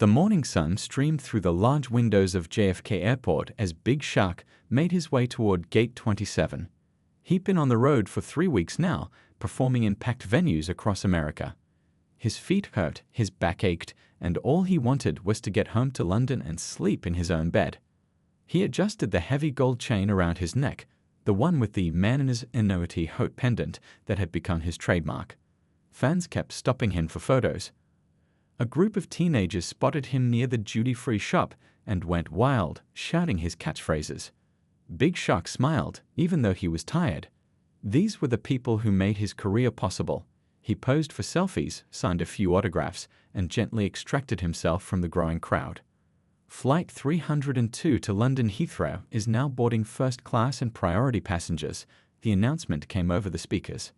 The morning sun streamed through the large windows of JFK Airport as Big Shaq made his way toward Gate 27. He'd been on the road for 3 weeks now, performing in packed venues across America. His feet hurt, his back ached, and all he wanted was to get home to London and sleep in his own bed. He adjusted the heavy gold chain around his neck, the one with the man in his annuity Haute pendant that had become his trademark. Fans kept stopping him for photos. A group of teenagers spotted him near the duty-free shop and went wild, shouting his catchphrases. Big Shaq smiled, even though he was tired. These were the people who made his career possible. He posed for selfies, signed a few autographs, and gently extracted himself from the growing crowd. Flight 302 to London Heathrow is now boarding first class and priority passengers, the announcement came over the speakers.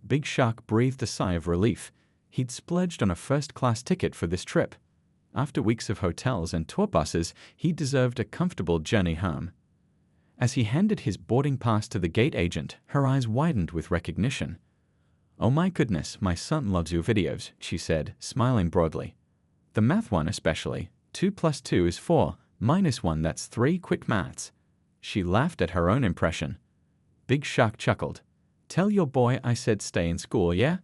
Big Shaq breathed a sigh of relief. He'd splurged on a first-class ticket for this trip. After weeks of hotels and tour buses, he deserved a comfortable journey home. As he handed his boarding pass to the gate agent, her eyes widened with recognition. "Oh my goodness, my son loves your videos," she said, smiling broadly. "The math one especially. 2 + 2 is 4, minus 1 that's 3 quick maths." She laughed at her own impression. Big Shaq chuckled. "Tell your boy I said stay in school, yeah?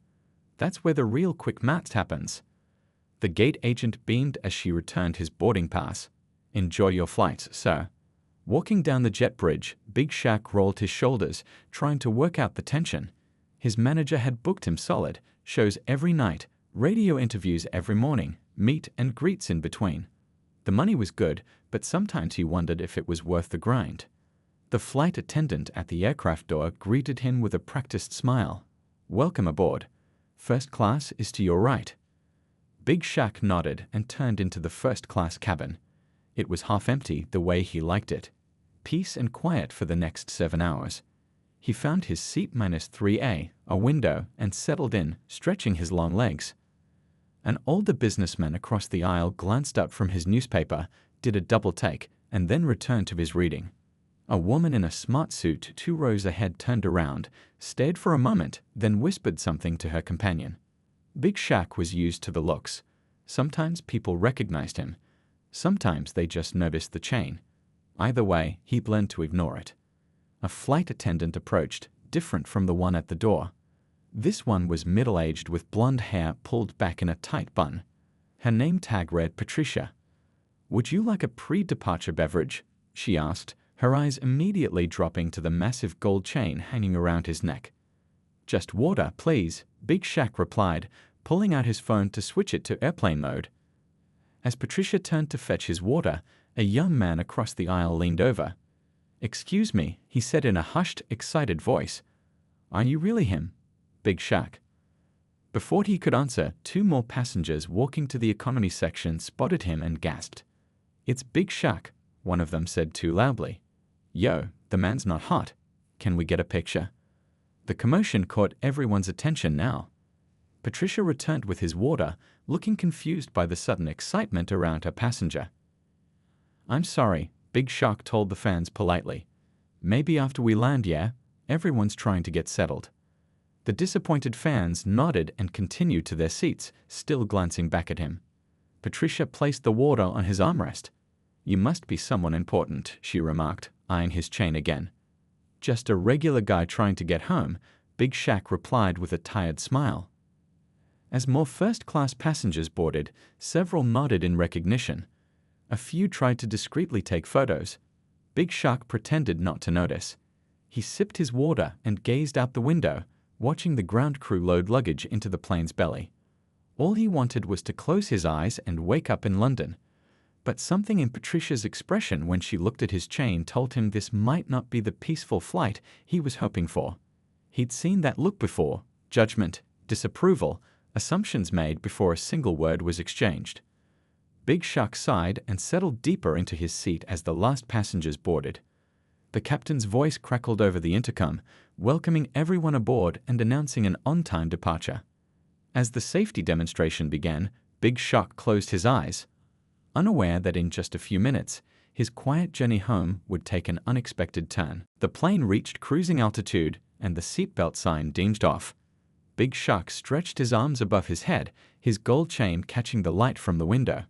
That's where the real quick maths happens." The gate agent beamed as she returned his boarding pass. "Enjoy your flights, sir." Walking down the jet bridge, Big Shaq rolled his shoulders, trying to work out the tension. His manager had booked him solid, shows every night, radio interviews every morning, meet and greets in between. The money was good, but sometimes he wondered if it was worth the grind. The flight attendant at the aircraft door greeted him with a practiced smile. "Welcome aboard. First class is to your right." Big Shaq nodded and turned into the first-class cabin. It was half empty the way he liked it. Peace and quiet for the next 7 hours. He found his seat -3A, a window, and settled in, stretching his long legs. An older businessman across the aisle glanced up from his newspaper, did a double take, and then returned to his reading. A woman in a smart suit 2 rows ahead turned around, stared for a moment, then whispered something to her companion. Big Shaq was used to the looks. Sometimes people recognized him. Sometimes they just noticed the chain. Either way, he learned to ignore it. A flight attendant approached, different from the one at the door. This one was middle-aged with blonde hair pulled back in a tight bun. Her name tag read Patricia. "Would you like a pre-departure beverage?" she asked, her eyes immediately dropping to the massive gold chain hanging around his neck. "Just water, please," Big Shaq replied, pulling out his phone to switch it to airplane mode. As Patricia turned to fetch his water, a young man across the aisle leaned over. "Excuse me," he said in a hushed, excited voice. "Are you really him, Big Shaq?" Before he could answer, 2 more passengers walking to the economy section spotted him and gasped. "It's Big Shaq," one of them said too loudly. "Yo, the man's not hot. Can we get a picture?" The commotion caught everyone's attention now. Patricia returned with his water, looking confused by the sudden excitement around her passenger. "I'm sorry," Big Shaq told the fans politely. "Maybe after we land, yeah? Everyone's trying to get settled." The disappointed fans nodded and continued to their seats, still glancing back at him. Patricia placed the water on his armrest. "You must be someone important," she remarked, eyeing his chain again. "Just a regular guy trying to get home," Big Shaq replied with a tired smile. As more first-class passengers boarded, several nodded in recognition. A few tried to discreetly take photos. Big Shaq pretended not to notice. He sipped his water and gazed out the window, watching the ground crew load luggage into the plane's belly. All he wanted was to close his eyes and wake up in London. But something in Patricia's expression when she looked at his chain told him this might not be the peaceful flight he was hoping for. He'd seen that look before: judgment, disapproval, assumptions made before a single word was exchanged. Big Shaq sighed and settled deeper into his seat as the last passengers boarded. The captain's voice crackled over the intercom, welcoming everyone aboard and announcing an on-time departure. As the safety demonstration began, Big Shaq closed his eyes, unaware that in just a few minutes, his quiet journey home would take an unexpected turn. The plane reached cruising altitude and the seatbelt sign dinged off. Big Shaq stretched his arms above his head, his gold chain catching the light from the window.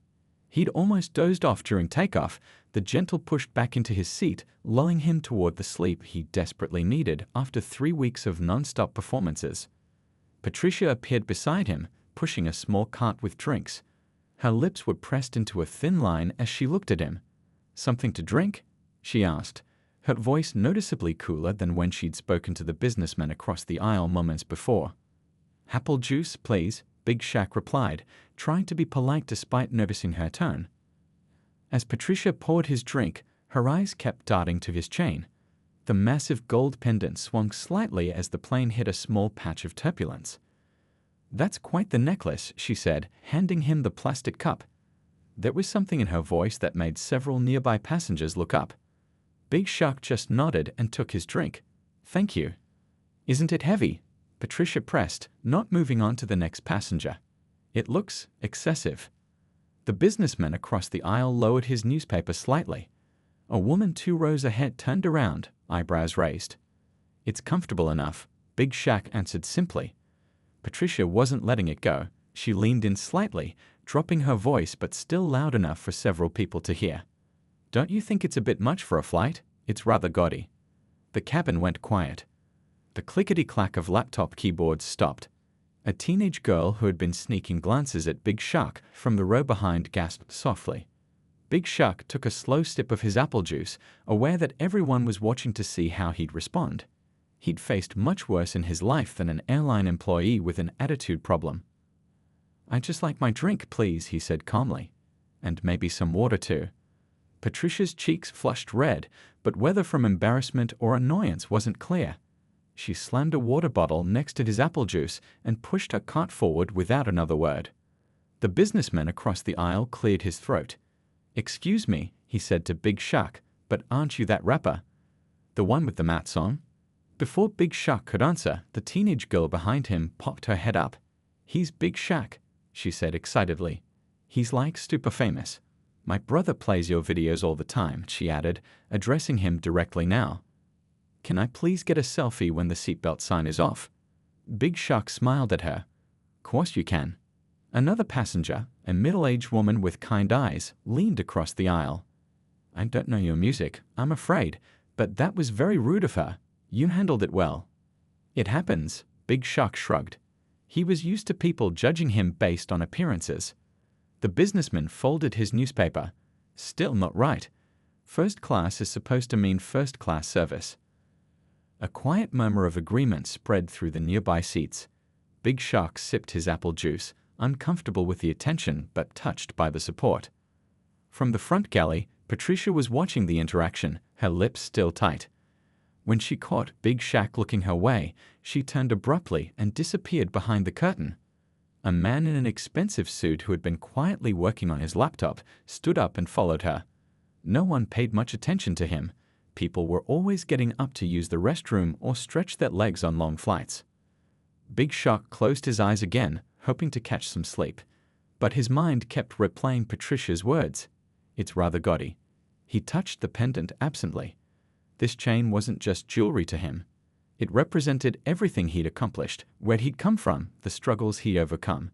He'd almost dozed off during takeoff. The gentle pushed back into his seat, lulling him toward the sleep he desperately needed after 3 weeks of non-stop performances. Patricia appeared beside him, pushing a small cart with drinks. Her lips were pressed into a thin line as she looked at him. "Something to drink?" she asked, her voice noticeably cooler than when she'd spoken to the businessman across the aisle moments before. "Apple juice, please," Big Shaq replied, trying to be polite despite noticing her tone. As Patricia poured his drink, her eyes kept darting to his chain. The massive gold pendant swung slightly as the plane hit a small patch of turbulence. "That's quite the necklace," she said, handing him the plastic cup. There was something in her voice that made several nearby passengers look up. Big Shaq just nodded and took his drink. "Thank you." "Isn't it heavy?" Patricia pressed, not moving on to the next passenger. "It looks excessive." The businessman across the aisle lowered his newspaper slightly. A woman 2 rows ahead turned around, eyebrows raised. "It's comfortable enough," Big Shaq answered simply. Patricia wasn't letting it go. She leaned in slightly, dropping her voice but still loud enough for several people to hear. "Don't you think it's a bit much for a flight? It's rather gaudy." The cabin went quiet. The clickety-clack of laptop keyboards stopped. A teenage girl who had been sneaking glances at Big Shaq from the row behind gasped softly. Big Shaq took a slow sip of his apple juice, aware that everyone was watching to see how he'd respond. He'd faced much worse in his life than an airline employee with an attitude problem. "I'd just like my drink, please," he said calmly. "And maybe some water too." Patricia's cheeks flushed red, but whether from embarrassment or annoyance wasn't clear. She slammed a water bottle next to his apple juice and pushed her cart forward without another word. The businessman across the aisle cleared his throat. "Excuse me," he said to Big Shaq, "but aren't you that rapper? The one with the mats on?" Before Big Shaq could answer, the teenage girl behind him popped her head up. "He's Big Shaq," she said excitedly. "He's like super famous. My brother plays your videos all the time," she added, addressing him directly now. "Can I please get a selfie when the seatbelt sign is off?" Big Shaq smiled at her. "Course you can." Another passenger, a middle-aged woman with kind eyes, leaned across the aisle. "I don't know your music, I'm afraid, but that was very rude of her. You handled it well." "It happens," Big Shaq shrugged. He was used to people judging him based on appearances. The businessman folded his newspaper. "Still not right. First class is supposed to mean first-class service." A quiet murmur of agreement spread through the nearby seats. Big Shaq sipped his apple juice, uncomfortable with the attention but touched by the support. From the front galley, Patricia was watching the interaction, her lips still tight. When she caught Big Shaq looking her way, she turned abruptly and disappeared behind the curtain. A man in an expensive suit who had been quietly working on his laptop stood up and followed her. No one paid much attention to him. People were always getting up to use the restroom or stretch their legs on long flights. Big Shaq closed his eyes again, hoping to catch some sleep. But his mind kept replaying Patricia's words. "It's rather gaudy." He touched the pendant absently. This chain wasn't just jewelry to him. It represented everything he'd accomplished, where he'd come from, the struggles he'd overcome.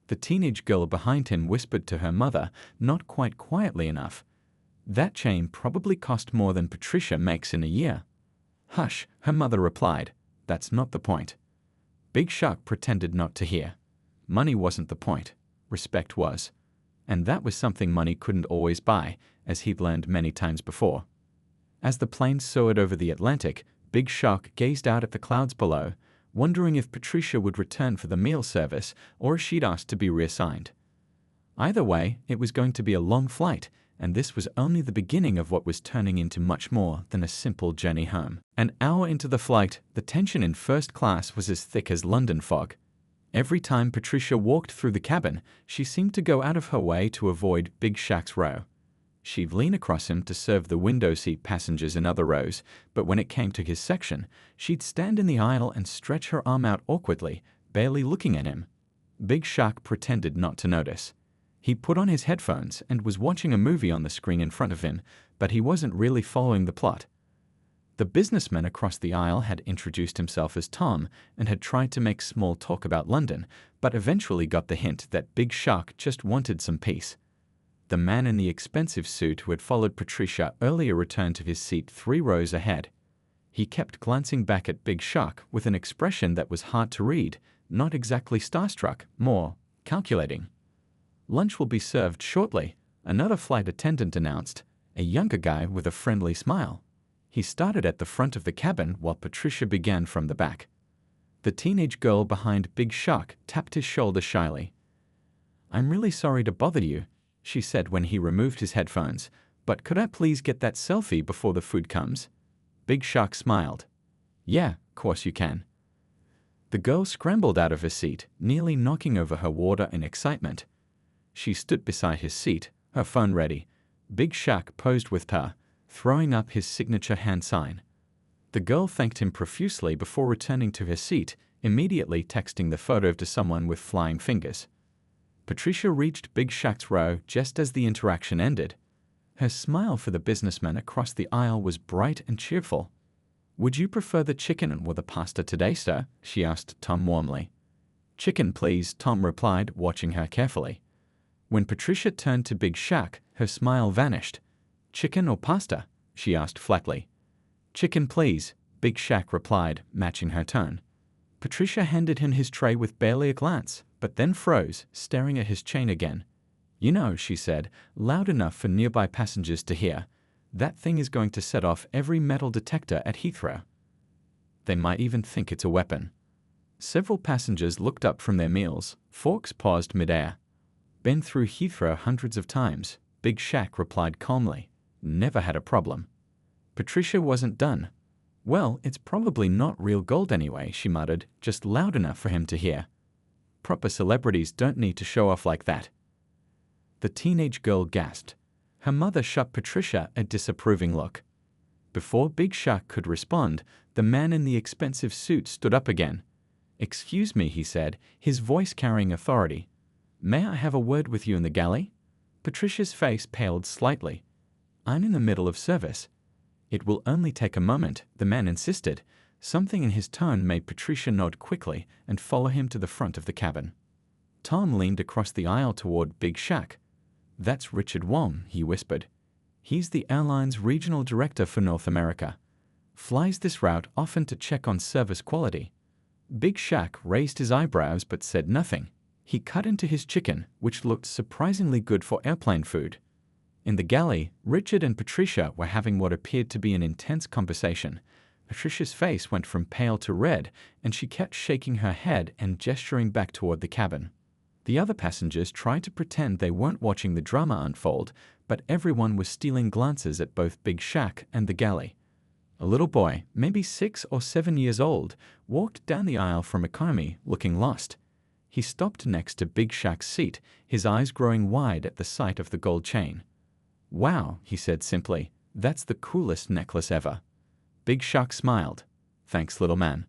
The teenage girl behind him whispered to her mother, not quite quietly enough, "That chain probably cost more than Patricia makes in a year." "Hush," her mother replied. "That's not the point." Big Shaq pretended not to hear. Money wasn't the point. Respect was. And that was something money couldn't always buy, as he'd learned many times before. As the plane soared over the Atlantic, Big Shaq gazed out at the clouds below, wondering if Patricia would return for the meal service or if she'd asked to be reassigned. Either way, it was going to be a long flight, and this was only the beginning of what was turning into much more than a simple journey home. An hour into the flight, the tension in first class was as thick as London fog. Every time Patricia walked through the cabin, she seemed to go out of her way to avoid Big Shaq's row. She'd lean across him to serve the window seat passengers in other rows, but when it came to his section, she'd stand in the aisle and stretch her arm out awkwardly, barely looking at him. Big Shaq pretended not to notice. He put on his headphones and was watching a movie on the screen in front of him, but he wasn't really following the plot. The businessman across the aisle had introduced himself as Tom and had tried to make small talk about London, but eventually got the hint that Big Shaq just wanted some peace. The man in the expensive suit who had followed Patricia earlier returned to his seat 3 rows ahead. He kept glancing back at Big Shaq with an expression that was hard to read, not exactly starstruck, more calculating. "Lunch will be served shortly," another flight attendant announced, a younger guy with a friendly smile. He started at the front of the cabin while Patricia began from the back. The teenage girl behind Big Shaq tapped his shoulder shyly. "I'm really sorry to bother you," she said when he removed his headphones, "but could I please get that selfie before the food comes?" Big Shaq smiled. "Yeah, of course you can." The girl scrambled out of her seat, nearly knocking over her water in excitement. She stood beside his seat, her phone ready. Big Shaq posed with her, throwing up his signature hand sign. The girl thanked him profusely before returning to her seat, immediately texting the photo to someone with flying fingers. Patricia reached Big Shaq's row just as the interaction ended. Her smile for the businessman across the aisle was bright and cheerful. "Would you prefer the chicken or the pasta today, sir?" she asked Tom warmly. "Chicken, please," Tom replied, watching her carefully. When Patricia turned to Big Shaq, her smile vanished. "Chicken or pasta?" she asked flatly. "Chicken, please," Big Shaq replied, matching her tone. Patricia handed him his tray with barely a glance, but then froze, staring at his chain again. "You know," she said, loud enough for nearby passengers to hear, "that thing is going to set off every metal detector at Heathrow. They might even think it's a weapon." Several passengers looked up from their meals, forks paused midair. "Been through Heathrow hundreds of times," Big Shaq replied calmly. "Never had a problem." Patricia wasn't done. "Well, it's probably not real gold anyway," she muttered, just loud enough for him to hear. "Proper celebrities don't need to show off like that." The teenage girl gasped. Her mother shot Patricia a disapproving look. Before Big Shaq could respond, the man in the expensive suit stood up again. "Excuse me," he said, his voice carrying authority. "May I have a word with you in the galley?" Patricia's face paled slightly. "I'm in the middle of service." "It will only take a moment," the man insisted. Something in his tone made Patricia nod quickly and follow him to the front of the cabin. Tom leaned across the aisle toward Big Shaq. "That's Richard Wong," he whispered. "He's the airline's regional director for North America. Flies this route often to check on service quality." Big Shaq raised his eyebrows but said nothing. He cut into his chicken, which looked surprisingly good for airplane food. In the galley, Richard and Patricia were having what appeared to be an intense conversation. Patricia's face went from pale to red, and she kept shaking her head and gesturing back toward the cabin. The other passengers tried to pretend they weren't watching the drama unfold, but everyone was stealing glances at both Big Shaq and the galley. A little boy, maybe 6 or 7 years old, walked down the aisle from economy, looking lost. He stopped next to Big Shaq's seat, his eyes growing wide at the sight of the gold chain. "Wow," he said simply, "that's the coolest necklace ever." Big Shaq smiled. "Thanks, little man."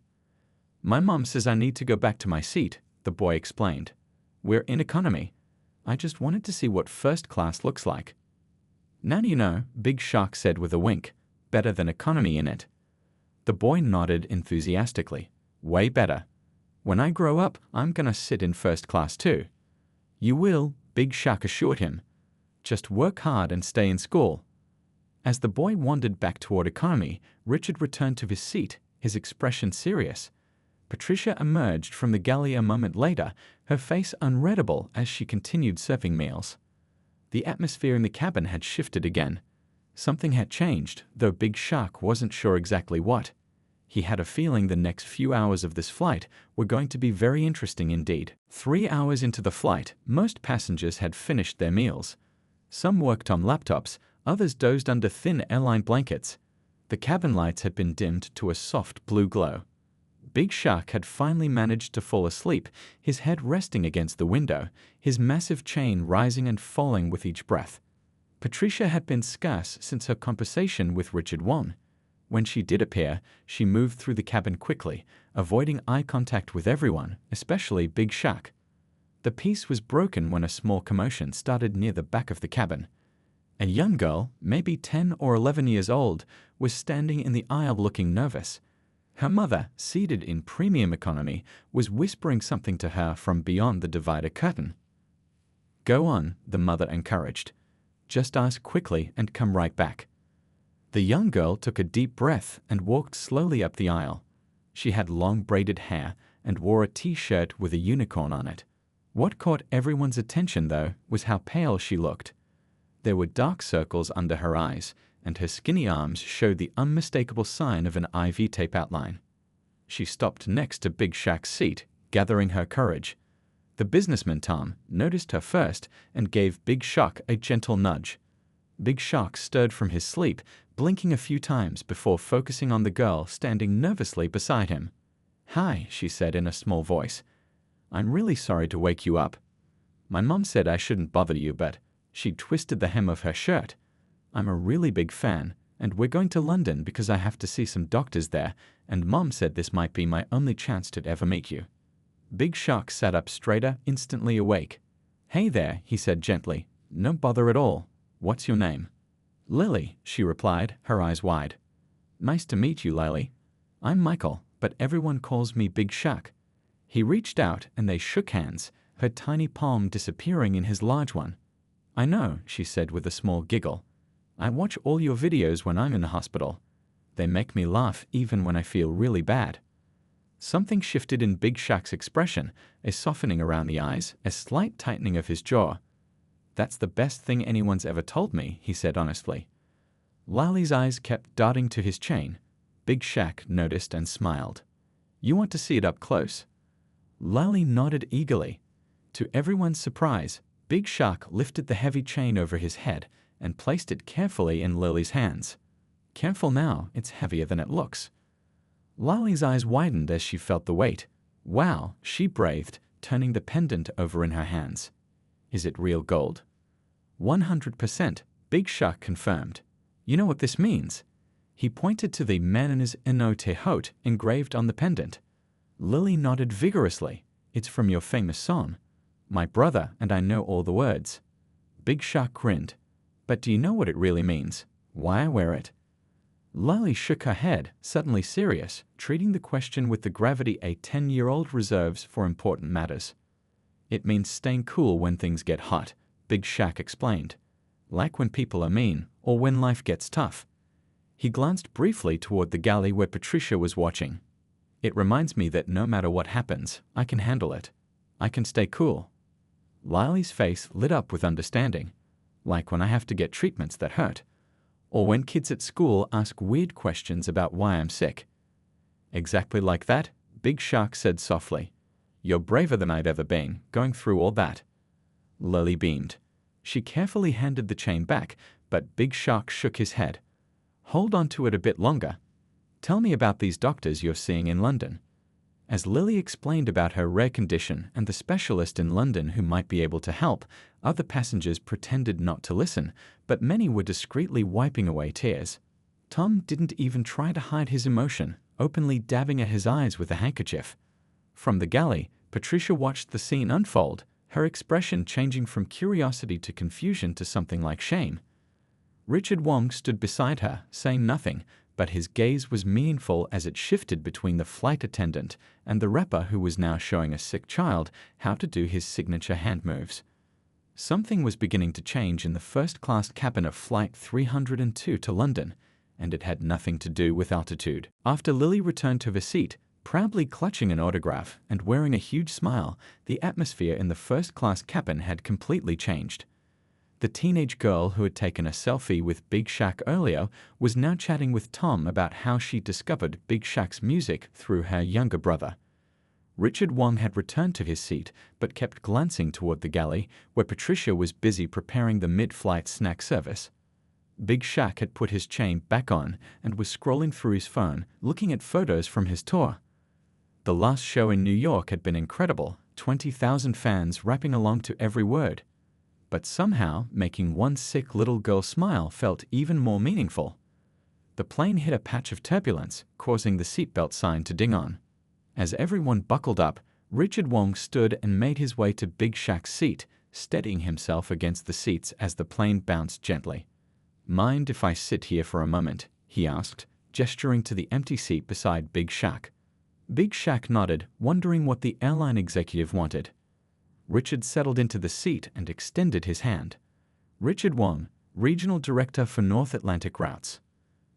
"My mom says I need to go back to my seat," the boy explained. "We're in economy. I just wanted to see what first class looks like." "Now you know," Big Shaq said with a wink. "Better than economy in it." The boy nodded enthusiastically. "Way better. When I grow up, I'm gonna sit in first class too." "You will," Big Shaq assured him. "Just work hard and stay in school." As the boy wandered back toward economy, Richard returned to his seat, his expression serious. Patricia emerged from the galley a moment later, her face unreadable as she continued serving meals. The atmosphere in the cabin had shifted again. Something had changed, though Big Shaq wasn't sure exactly what. He had a feeling the next few hours of this flight were going to be very interesting indeed. 3 hours into the flight, most passengers had finished their meals. Some worked on laptops, others dozed under thin airline blankets. The cabin lights had been dimmed to a soft blue glow. Big Shaq had finally managed to fall asleep, his head resting against the window, his massive chain rising and falling with each breath. Patricia had been scarce since her conversation with Richard Wong. When she did appear, she moved through the cabin quickly, avoiding eye contact with everyone, especially Big Shaq. The peace was broken when a small commotion started near the back of the cabin. A young girl, maybe 10 or 11 years old, was standing in the aisle looking nervous. Her mother, seated in premium economy, was whispering something to her from beyond the divider curtain. "Go on," the mother encouraged. Just ask quickly and come right back." The young girl took a deep breath and walked slowly up the aisle. She had long braided hair and wore a t-shirt with a unicorn on it. What caught everyone's attention, though, was how pale she looked. There were dark circles under her eyes, and her skinny arms showed the unmistakable sign of an IV tape outline. She stopped next to Big Shaq's seat, gathering her courage. The businessman Tom noticed her first and gave Big Shaq a gentle nudge. Big Shaq stirred from his sleep, blinking a few times before focusing on the girl standing nervously beside him. "Hi," she said in a small voice. "I'm really sorry to wake you up. My mom said I shouldn't bother you, but..." She twisted the hem of her shirt. "I'm a really big fan, and we're going to London because I have to see some doctors there, and Mom said this might be my only chance to ever meet you." Big Shaq sat up straighter, instantly awake. "Hey there," he said gently. "No bother at all. What's your name?" "Lily," she replied, her eyes wide. "Nice to meet you, Lily. I'm Michael, but everyone calls me Big Shaq." He reached out and they shook hands, her tiny palm disappearing in his large one. "I know," she said with a small giggle. "I watch all your videos when I'm in the hospital. They make me laugh even when I feel really bad." Something shifted in Big Shaq's expression, a softening around the eyes, a slight tightening of his jaw. "That's the best thing anyone's ever told me," he said honestly. Lily's eyes kept darting to his chain. Big Shaq noticed and smiled. "You want to see it up close?" Lily nodded eagerly. To everyone's surprise, Big Shaq lifted the heavy chain over his head and placed it carefully in Lily's hands. "Careful now, it's heavier than it looks." Lily's eyes widened as she felt the weight. "Wow," she breathed, turning the pendant over in her hands. "Is it real gold?" 100%, Big Shaq confirmed. "You know what this means?" He pointed to the Manas Ino Te Haute engraved on the pendant. Lily nodded vigorously. "It's from your famous song. My brother and I know all the words." Big Shaq grinned. "But do you know what it really means? Why I wear it?" Lily shook her head, suddenly serious, treating the question with the gravity a 10-year-old reserves for important matters. "It means staying cool when things get hot," Big Shaq explained. "Like when people are mean, or when life gets tough." He glanced briefly toward the galley where Patricia was watching. "It reminds me that no matter what happens, I can handle it. I can stay cool." Lily's face lit up with understanding. "Like when I have to get treatments that hurt. Or when kids at school ask weird questions about why I'm sick." "Exactly like that," Big Shaq said softly. "You're braver than I'd ever been, going through all that." Lily beamed. She carefully handed the chain back, but Big Shaq shook his head. "Hold on to it a bit longer. Tell me about these doctors you're seeing in London." As Lily explained about her rare condition and the specialist in London who might be able to help, other passengers pretended not to listen, but many were discreetly wiping away tears. Tom didn't even try to hide his emotion, openly dabbing at his eyes with a handkerchief. From the galley, Patricia watched the scene unfold, her expression changing from curiosity to confusion to something like shame. Richard Wong stood beside her, saying nothing, but his gaze was meaningful as it shifted between the flight attendant and the rapper who was now showing a sick child how to do his signature hand moves. Something was beginning to change in the first-class cabin of Flight 302 to London, and it had nothing to do with altitude. After Lily returned to her seat, proudly clutching an autograph and wearing a huge smile, the atmosphere in the first-class cabin had completely changed. The teenage girl who had taken a selfie with Big Shaq earlier was now chatting with Tom about how she discovered Big Shaq's music through her younger brother. Richard Wong had returned to his seat, but kept glancing toward the galley, where Patricia was busy preparing the mid-flight snack service. Big Shaq had put his chain back on and was scrolling through his phone, looking at photos from his tour. The last show in New York had been incredible, 20,000 fans rapping along to every word. But somehow, making one sick little girl smile felt even more meaningful. The plane hit a patch of turbulence, causing the seatbelt sign to ding on. As everyone buckled up, Richard Wong stood and made his way to Big Shaq's seat, steadying himself against the seats as the plane bounced gently. "Mind if I sit here for a moment?" he asked, gesturing to the empty seat beside Big Shaq. Big Shaq nodded, wondering what the airline executive wanted. Richard settled into the seat and extended his hand. "Richard Wong, Regional Director for North Atlantic Routes.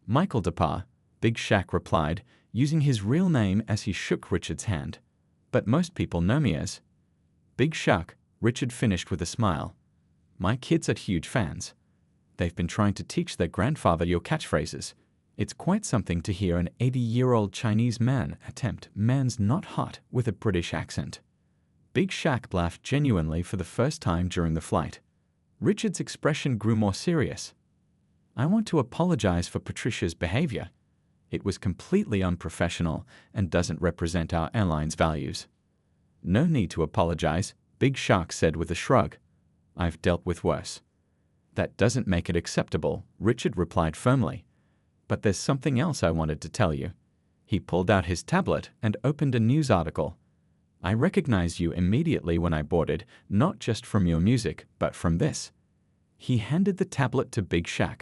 Michael DePar, Big Shaq replied, using his real name as he shook Richard's hand. But most people know me as Big Shaq, Richard finished with a smile. My kids are huge fans. They've been trying to teach their grandfather your catchphrases. It's quite something to hear an 80-year-old Chinese man attempt "man's not hot" with a British accent. Big Shaq laughed genuinely for the first time during the flight. Richard's expression grew more serious. I want to apologize for Patricia's behavior. It was completely unprofessional and doesn't represent our airline's values. No need to apologize, Big Shaq said with a shrug. I've dealt with worse. That doesn't make it acceptable, Richard replied firmly. But there's something else I wanted to tell you. He pulled out his tablet and opened a news article. I recognized you immediately when I boarded, not just from your music, but from this. He handed the tablet to Big Shaq.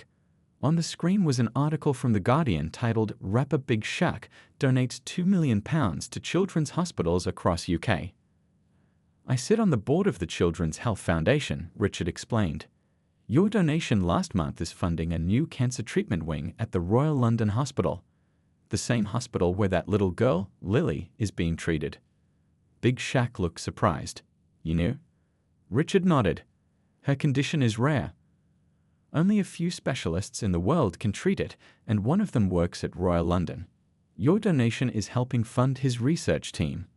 On the screen was an article from The Guardian titled "Rapper Big Shaq Donates £2 million to Children's Hospitals Across UK." I sit on the board of the Children's Health Foundation, Richard explained. Your donation last month is funding a new cancer treatment wing at the Royal London Hospital, the same hospital where that little girl, Lily, is being treated. Big Shaq looked surprised. You knew? Richard nodded. Her condition is rare. Only a few specialists in the world can treat it, and one of them works at Royal London. Your donation is helping fund his research team.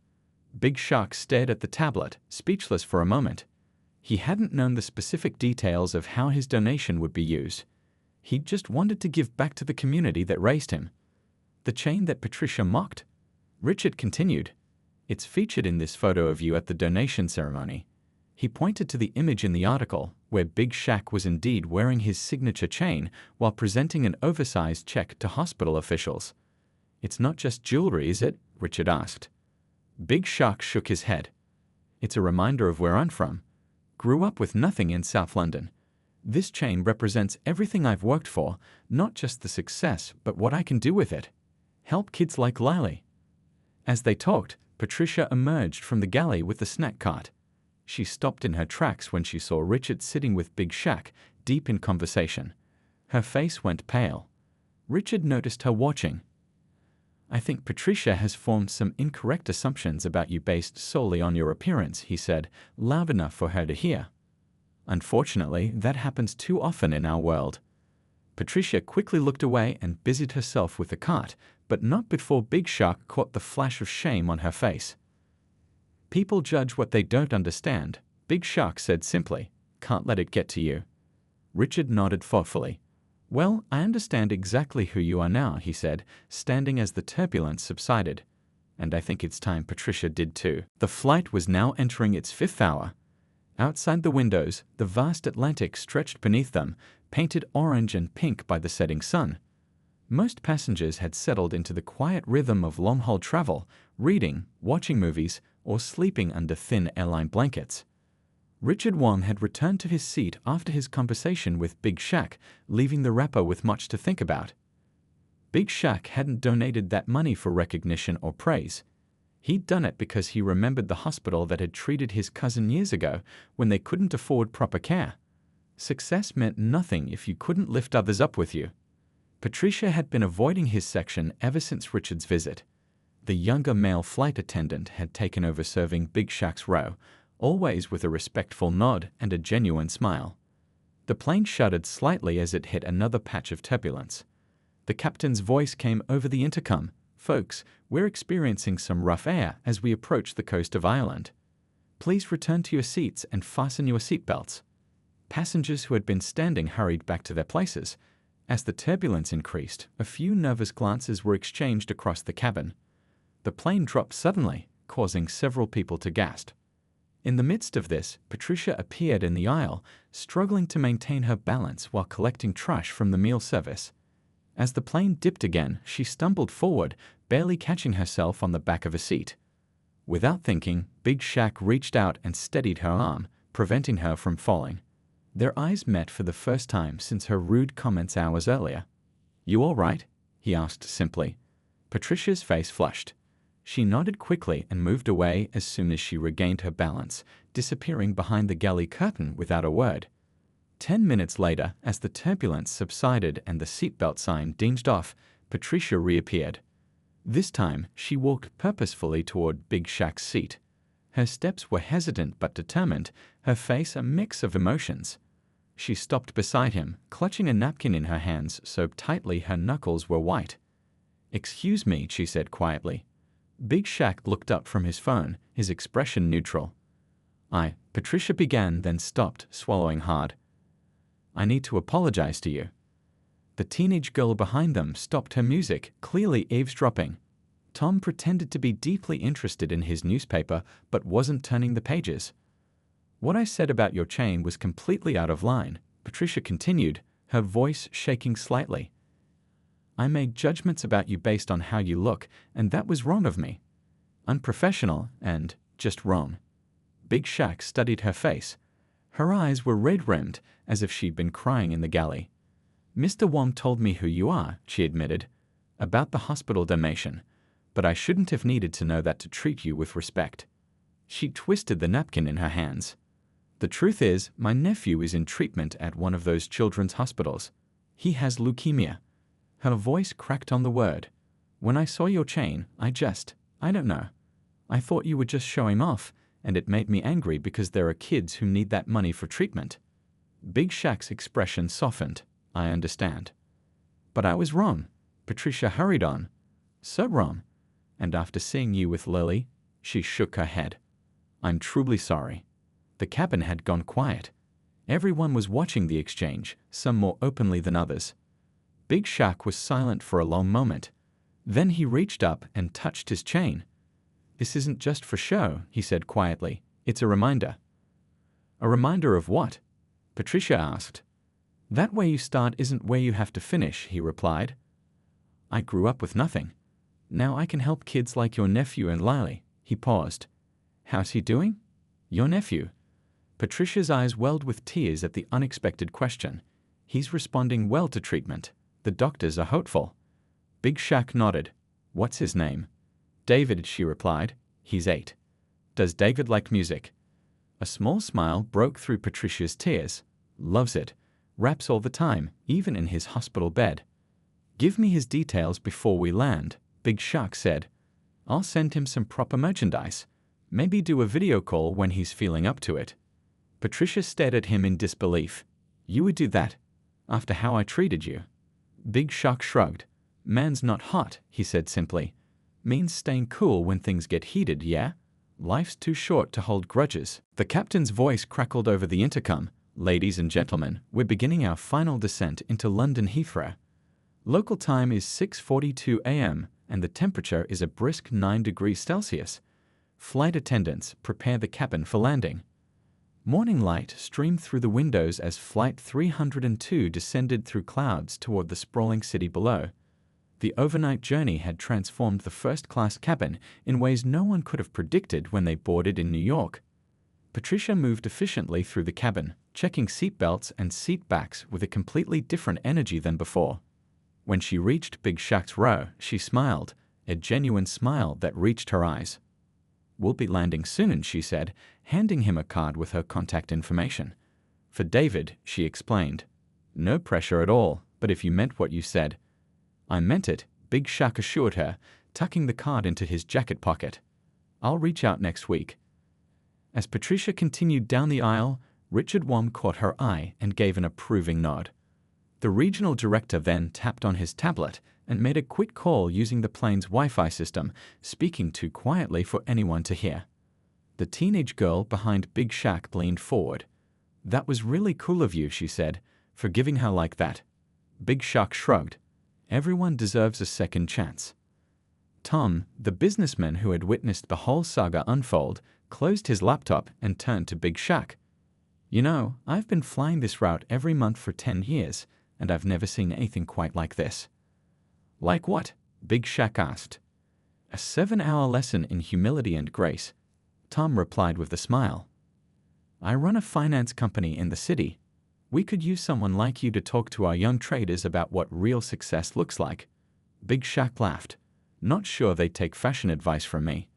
Big Shaq stared at the tablet, speechless for a moment. He hadn't known the specific details of how his donation would be used. He'd just wanted to give back to the community that raised him. The chain that Patricia mocked? Richard continued. It's featured in this photo of you at the donation ceremony. He pointed to the image in the article, where Big Shaq was indeed wearing his signature chain while presenting an oversized check to hospital officials. It's not just jewelry, is it? Richard asked. Big Shaq shook his head. It's a reminder of where I'm from. Grew up with nothing in South London. This chain represents everything I've worked for, not just the success, but what I can do with it. Help kids like Lily. As they talked, Patricia emerged from the galley with the snack cart. She stopped in her tracks when she saw Richard sitting with Big Shaq, deep in conversation. Her face went pale. Richard noticed her watching. I think Patricia has formed some incorrect assumptions about you based solely on your appearance, he said, loud enough for her to hear. Unfortunately, that happens too often in our world. Patricia quickly looked away and busied herself with the cart, but not before Big Shaq caught the flash of shame on her face. People judge what they don't understand, Big Shaq said simply. Can't let it get to you. Richard nodded thoughtfully. Well, I understand exactly who you are now, he said, standing as the turbulence subsided. And I think it's time Patricia did too. The flight was now entering its 5th hour. Outside the windows, the vast Atlantic stretched beneath them, painted orange and pink by the setting sun. Most passengers had settled into the quiet rhythm of long-haul travel, reading, watching movies, or sleeping under thin airline blankets. Richard Wong had returned to his seat after his conversation with Big Shaq, leaving the rapper with much to think about. Big Shaq hadn't donated that money for recognition or praise. He'd done it because he remembered the hospital that had treated his cousin years ago when they couldn't afford proper care. Success meant nothing if you couldn't lift others up with you. Patricia had been avoiding his section ever since Richard's visit. The younger male flight attendant had taken over serving Big Shaq's row, always with a respectful nod and a genuine smile. The plane shuddered slightly as it hit another patch of turbulence. The captain's voice came over the intercom. Folks, we're experiencing some rough air as we approach the coast of Ireland. Please return to your seats and fasten your seatbelts. Passengers who had been standing hurried back to their places. As the turbulence increased, a few nervous glances were exchanged across the cabin. The plane dropped suddenly, causing several people to gasp. In the midst of this, Patricia appeared in the aisle, struggling to maintain her balance while collecting trash from the meal service. As the plane dipped again, she stumbled forward, barely catching herself on the back of a seat. Without thinking, Big Shaq reached out and steadied her arm, preventing her from falling. Their eyes met for the first time since her rude comments hours earlier. You all right? He asked simply. Patricia's face flushed. She nodded quickly and moved away as soon as she regained her balance, disappearing behind the galley curtain without a word. 10 minutes later, as the turbulence subsided and the seatbelt sign dinged off, Patricia reappeared. This time, she walked purposefully toward Big Shaq's seat. Her steps were hesitant but determined, her face a mix of emotions. She stopped beside him, clutching a napkin in her hands so tightly her knuckles were white. "Excuse me," she said quietly. Big Shaq looked up from his phone, his expression neutral. Patricia began, then stopped, swallowing hard. "I need to apologize to you." The teenage girl behind them stopped her music, clearly eavesdropping. Tom pretended to be deeply interested in his newspaper, but wasn't turning the pages. "What I said about your chain was completely out of line," Patricia continued, her voice shaking slightly. "I made judgments about you based on how you look, and that was wrong of me. Unprofessional and just wrong." Big Shaq studied her face. Her eyes were red-rimmed, as if she'd been crying in the galley. "Mr. Wong told me who you are," she admitted, "about the hospital donation, but I shouldn't have needed to know that to treat you with respect." She twisted the napkin in her hands. "The truth is, my nephew is in treatment at one of those children's hospitals. He has leukemia." Her voice cracked on the word. "When I saw your chain, I don't know. I thought you would just show him off, and it made me angry because there are kids who need that money for treatment." Big Shaq's expression softened. "I understand." "But I was wrong," Patricia hurried on. "So wrong. And after seeing you with Lily," she shook her head. "I'm truly sorry." The cabin had gone quiet. Everyone was watching the exchange, some more openly than others. Big Shaq was silent for a long moment. Then he reached up and touched his chain. "This isn't just for show," he said quietly. "It's a reminder." "A reminder of what?" Patricia asked. "That where you start isn't where you have to finish," he replied. "I grew up with nothing. Now I can help kids like your nephew and Lily." He paused. "How's he doing?" "Your nephew?" Patricia's eyes welled with tears at the unexpected question. "He's responding well to treatment. The doctors are hopeful." Big Shaq nodded. "What's his name?" "David," she replied. "He's 8. "Does David like music?" A small smile broke through Patricia's tears. "Loves it. Raps all the time, even in his hospital bed." "Give me his details before we land," Big Shaq said. "I'll send him some proper merchandise. Maybe do a video call when he's feeling up to it." Patricia stared at him in disbelief. "You would do that? After how I treated you?" Big Shaq shrugged. "Man's not hot," he said simply. "Means staying cool when things get heated, yeah? Life's too short to hold grudges." The captain's voice crackled over the intercom. "Ladies and gentlemen, we're beginning our final descent into London Heathrow. Local time is 6:42 a.m. and the temperature is a brisk 9 degrees Celsius. Flight attendants, prepare the cabin for landing." Morning light streamed through the windows as Flight 302 descended through clouds toward the sprawling city below. The overnight journey had transformed the first-class cabin in ways no one could have predicted when they boarded in New York. Patricia moved efficiently through the cabin, checking seatbelts and seat backs with a completely different energy than before. When she reached Big Shaq's row, she smiled, a genuine smile that reached her eyes. "We'll be landing soon," she said, handing him a card with her contact information. "For David," she explained. "No pressure at all, but if you meant what you said." "I meant it," Big Shaq assured her, tucking the card into his jacket pocket. "I'll reach out next week." As Patricia continued down the aisle, Richard Wong caught her eye and gave an approving nod. The regional director then tapped on his tablet and made a quick call using the plane's Wi-Fi system, speaking too quietly for anyone to hear. The teenage girl behind Big Shaq leaned forward. "That was really cool of you," she said, "for giving her like that." Big Shaq shrugged. "Everyone deserves a second chance." Tom, the businessman who had witnessed the whole saga unfold, closed his laptop and turned to Big Shaq. "You know, I've been flying this route every month for 10 years, and I've never seen anything quite like this." "Like what?" Big Shaq asked. "A 7-hour lesson in humility and grace," Tom replied with a smile. "I run a finance company in the city. We could use someone like you to talk to our young traders about what real success looks like." Big Shaq laughed. "Not sure they'd take fashion advice from me."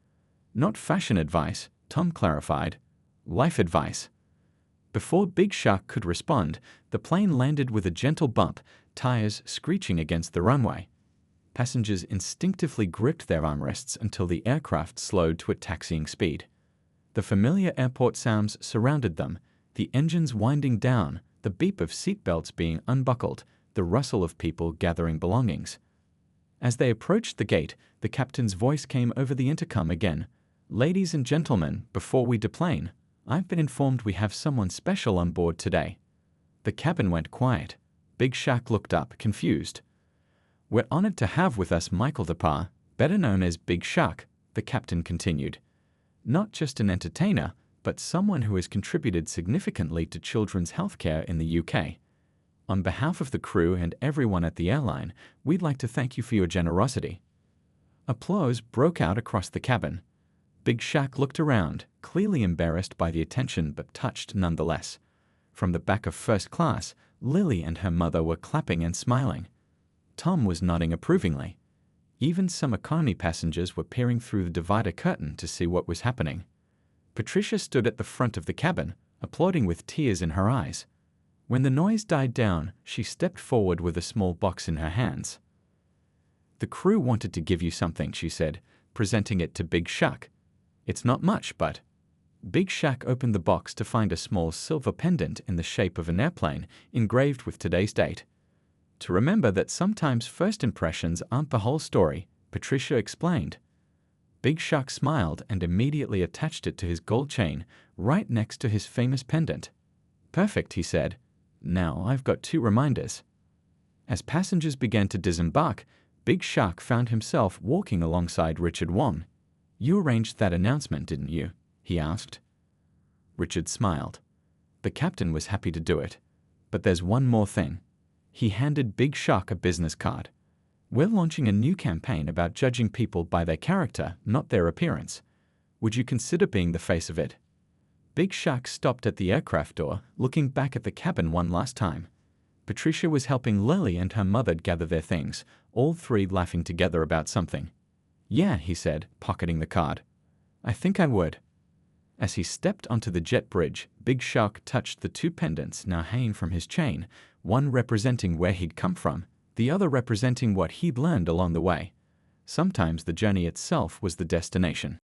"Not fashion advice," Tom clarified. "Life advice." Before Big Shaq could respond, the plane landed with a gentle bump, tires screeching against the runway. Passengers instinctively gripped their armrests until the aircraft slowed to a taxiing speed. The familiar airport sounds surrounded them, the engines winding down, the beep of seatbelts being unbuckled, the rustle of people gathering belongings. As they approached the gate, the captain's voice came over the intercom again. "Ladies and gentlemen, before we deplane, I've been informed we have someone special on board today." The cabin went quiet. Big Shaq looked up, confused. "We're honored to have with us Michael DePar, better known as Big Shaq," the captain continued. "Not just an entertainer, but someone who has contributed significantly to children's healthcare in the UK. On behalf of the crew and everyone at the airline, we'd like to thank you for your generosity." Applause broke out across the cabin. Big Shaq looked around, clearly embarrassed by the attention but touched nonetheless. From the back of first class, Lily and her mother were clapping and smiling. Tom was nodding approvingly. Even some economy passengers were peering through the divider curtain to see what was happening. Patricia stood at the front of the cabin, applauding with tears in her eyes. When the noise died down, she stepped forward with a small box in her hands. "The crew wanted to give you something," she said, presenting it to Big Shaq. "It's not much, but—" Big Shaq opened the box to find a small silver pendant in the shape of an airplane, engraved with today's date. "To remember that sometimes first impressions aren't the whole story," Patricia explained. Big Shaq smiled and immediately attached it to his gold chain, right next to his famous pendant. "Perfect," he said. "Now I've got 2 reminders." As passengers began to disembark, Big Shaq found himself walking alongside Richard Wong. "You arranged that announcement, didn't you?" he asked. Richard smiled. The captain was happy to do it. "But there's one more thing." He handed Big Shaq a business card. "We're launching a new campaign about judging people by their character, not their appearance. Would you consider being the face of it?" Big Shaq stopped at the aircraft door, looking back at the cabin one last time. Patricia was helping Lily and her mother gather their things, all 3 laughing together about something. "Yeah," he said, pocketing the card. "I think I would." As he stepped onto the jet bridge, Big Shaq touched the 2 pendants now hanging from his chain, one representing where he'd come from, the other representing what he'd learned along the way. Sometimes the journey itself was the destination.